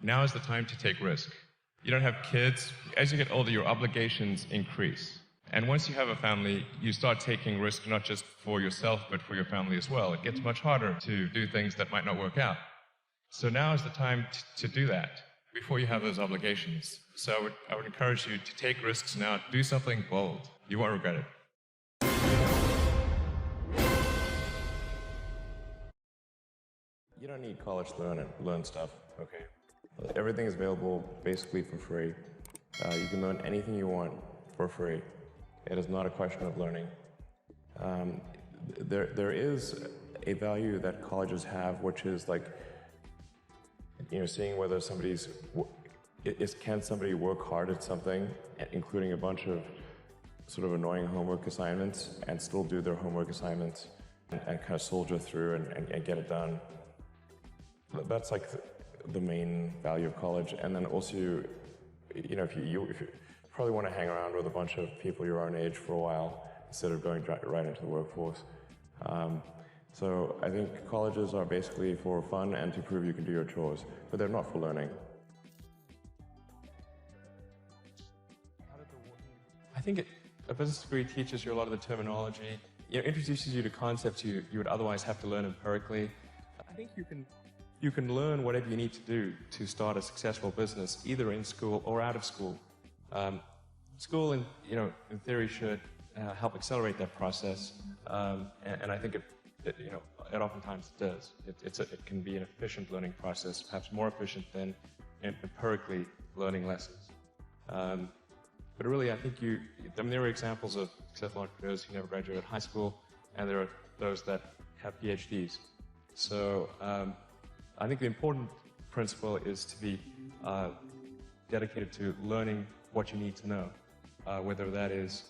now is the time to take risk. You don't have kids. As you get older, your obligations increase. And once you have a family, you start taking risk not just for yourself, but for your family as well. It gets much harder to do things that might not work out. So now is the time to do that before you have those obligations. So I would encourage you to take risks now. Do something bold. You won't regret it. You don't need college to learn stuff, okay? Everything is available basically for free. You can learn anything you want for free. It is not a question of learning. There is a value that colleges have, which is like, seeing whether can somebody work hard at something, including a bunch of sort of annoying homework assignments, and still do their homework assignments and kind of soldier through and get it done. That's like the main value of college. And then also, if you probably want to hang around with a bunch of people your own age for a while instead of going right into the workforce. So I think colleges are basically for fun and to prove you can do your chores, but they're not for learning. I think a business degree teaches you a lot of the terminology, introduces you to concepts you would otherwise have to learn empirically. I think you can learn whatever you need to do to start a successful business, either in school or out of school. School, in theory, should help accelerate that process, and I think it oftentimes does. It can be an efficient learning process, perhaps more efficient than empirically learning lessons. But really, I think there are examples of successful entrepreneurs who never graduated high school, and there are those that have PhDs. So I think the important principle is to be dedicated to learning what you need to know, whether that is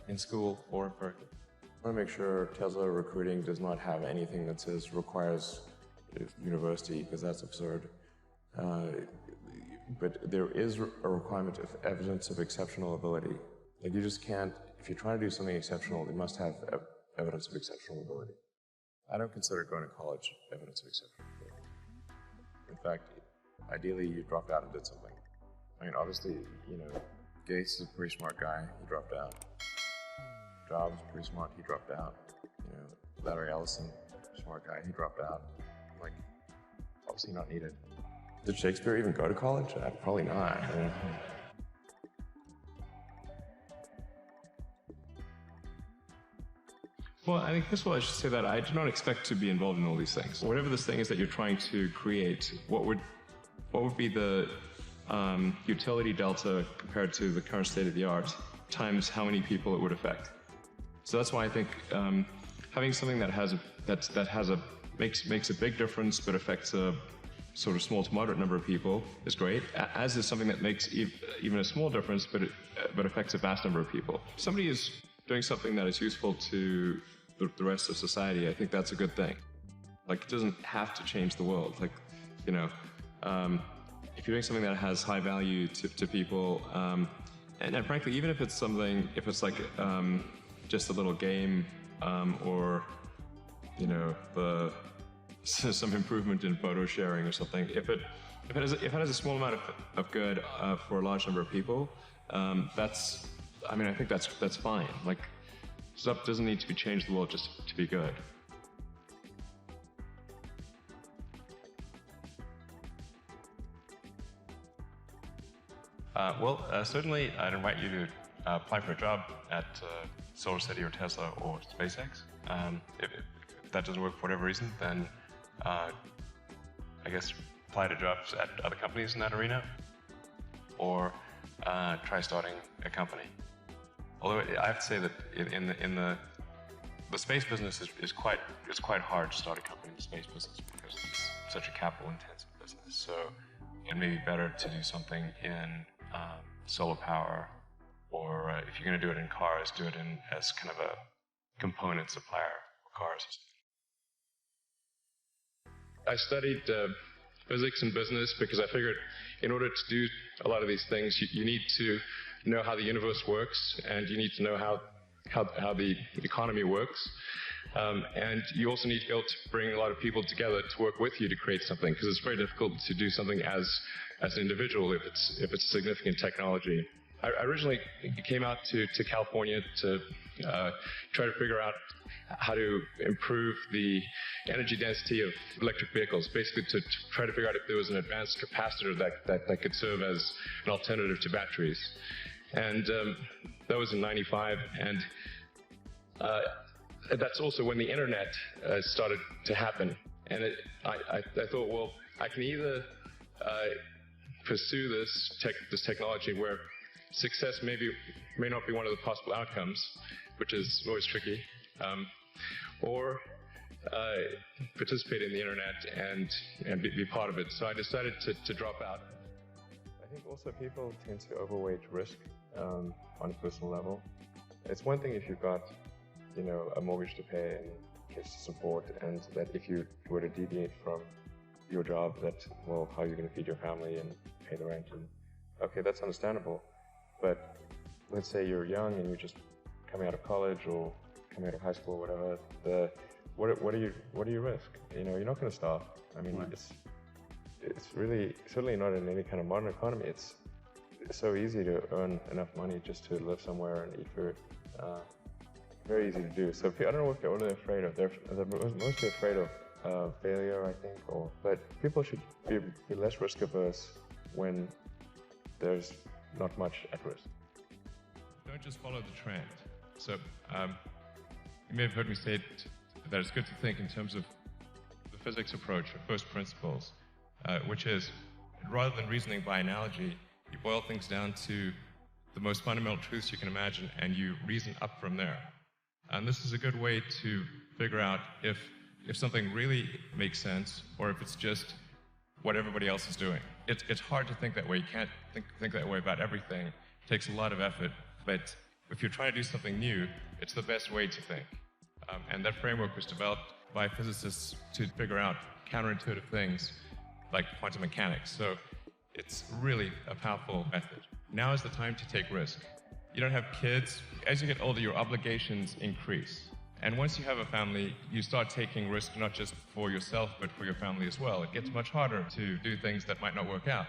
in school or empirically. I want to make sure Tesla recruiting does not have anything that says requires university, because that's absurd. But there is a requirement of evidence of exceptional ability. Like, you just can't, if you're trying to do something exceptional, you must have evidence of exceptional ability. I don't consider going to college evidence of exceptional ability. In fact, ideally you dropped out and did something. I mean, obviously, Gates is a pretty smart guy, he dropped out. Jobs is pretty smart, he dropped out. Larry Ellison, smart guy, he dropped out. Like, obviously not needed. Did Shakespeare even go to college? Probably not. Well, I think first of all I should say that I do not expect to be involved in all these things. Whatever this thing is that you're trying to create, what would be the utility delta compared to the current state of the art times how many people it would affect? So that's why I think having something that makes a big difference but affects a sort of small to moderate number of people is great, as is something that makes even a small difference but affects a vast number of people. If somebody is doing something that is useful to the rest of society, I think that's a good thing. Like, it doesn't have to change the world. Like, if you're doing something that has high value to people, and frankly, even if it's like just a little game, or some improvement in photo sharing or something, if it has a small amount of good for a large number of people, I think that's fine. Like, stuff doesn't need to be changed the world just to be good. Certainly I'd invite you to apply for a job at SolarCity or Tesla or SpaceX. If that doesn't work for whatever reason, then I guess apply to jobs at other companies in that arena, or try starting a company. Although I have to say that in the space business is quite hard to start a company in the space business because it's such a capital-intensive business. So it may be better to do something in solar power, or if you're going to do it in cars, do it as kind of a component supplier for cars. I studied physics and business because I figured in order to do a lot of these things, you need to know how the universe works, and you need to know how the economy works. And you also need to be able to bring a lot of people together to work with you to create something, because it's very difficult to do something as an individual if it's significant technology. I originally came out to California to try to figure out how to improve the energy density of electric vehicles, basically to try to figure out if there was an advanced capacitor that could serve as an alternative to batteries. And that was in '95, and that's also when the internet started to happen. And I thought, well, I can either pursue this technology where success may not be one of the possible outcomes, which is always tricky, or participate in the internet and be part of it. So I decided to drop out. I think also people tend to overweight risk on a personal level. It's one thing if you've got, a mortgage to pay and kids to support, and that if you were to deviate from your job, how are you going to feed your family and pay the rent? And okay, that's understandable. But let's say you're young and you're just coming out of college or coming out of high school or whatever. What do you risk? You're not going to starve. I mean, right. It's really certainly not in any kind of modern economy. It's so easy to earn enough money just to live somewhere and eat food. Very easy to do. So I don't know what they're afraid of. They're mostly afraid of failure, I think. But people should be less risk averse when there's not much at risk. Don't just follow the trend. So you may have heard me say that it's good to think in terms of the physics approach or first principles, which is, rather than reasoning by analogy, you boil things down to the most fundamental truths you can imagine, and you reason up from there. And this is a good way to figure out if something really makes sense, or if it's just what everybody else is doing. It's hard to think that way. You can't think that way about everything. It takes a lot of effort. But if you're trying to do something new, it's the best way to think. And that framework was developed by physicists to figure out counterintuitive things like quantum mechanics. So it's really a powerful method. Now is the time to take risk. You don't have kids. As you get older, your obligations increase. And once you have a family, you start taking risks not just for yourself, but for your family as well. It gets much harder to do things that might not work out.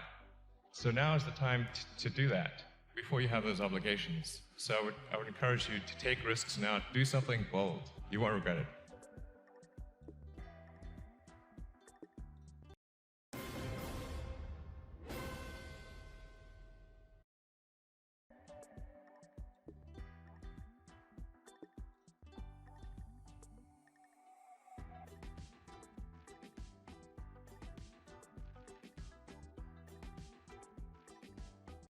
So now is the time to do that before you have those obligations. So I would encourage you to take risks now. Do something bold. You won't regret it.